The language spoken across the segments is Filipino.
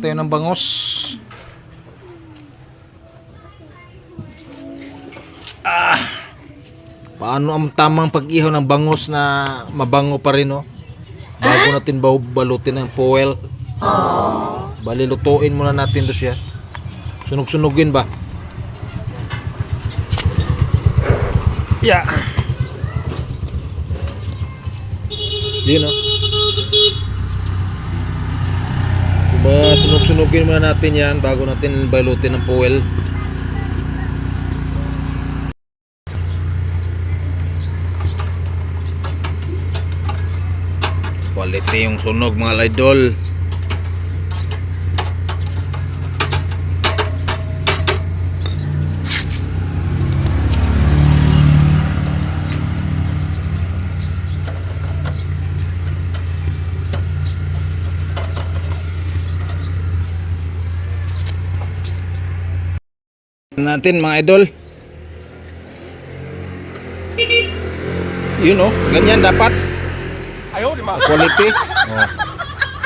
Tayo ng bangos. Paano ang tamang pag-ihaw ng bangos na mabango pa rin, no? Bago natin balutin ng foil. Bali, lutuin muna natin to siya. Sunog-sunugin ba? Yeah. Yun, no? Diba, sunog-sunugin muna natin yan bago natin balutin ng foil. Quality yung sunog, mga idol. Natin, mga idol. Yun, oh, ganyan dapat. Quality. Oh.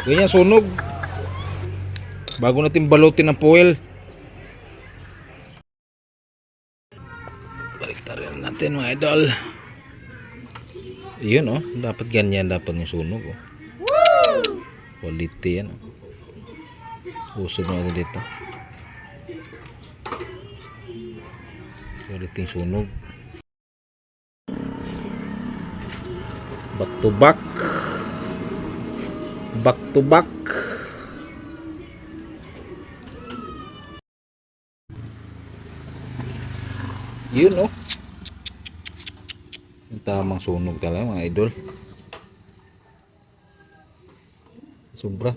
Ganyan sunog. Bago natin balutin ng foil. Baliktarin natin, mga idol. Yun, oh, dapat ganyan dapat yung sunog, oh. Quality yan, oh. Usog natin dito. Quality yung sunog. Back to back. Back to back. Yun, oh. Yung tamang sunog talaga, mga idol. Sobra.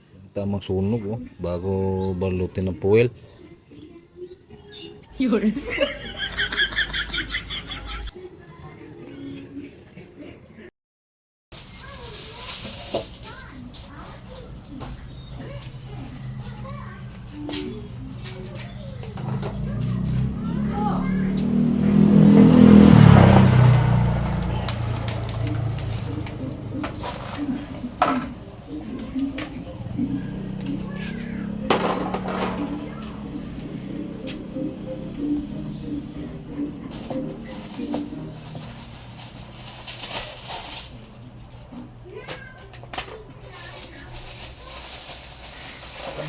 Yung tamang sunog, oh. Bago balutin ng foil. Yun.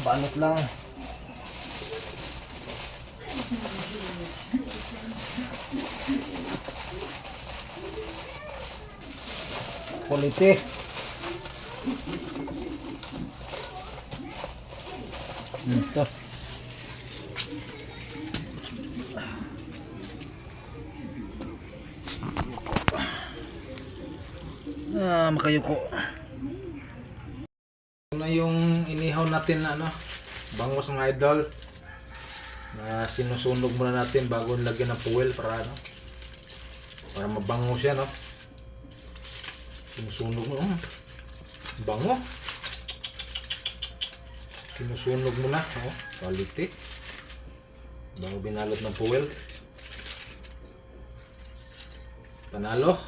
Banot lang. Quality. Ito. Makayuko. Na yung inihaw natin na bangos, mga idol, na sinusunog muna natin bago nilagyan ng fuel para para mabango siya, no. Sinusunog mo, bango. Sinusunog muna, quality. Bago binalot ng fuel. Panalo.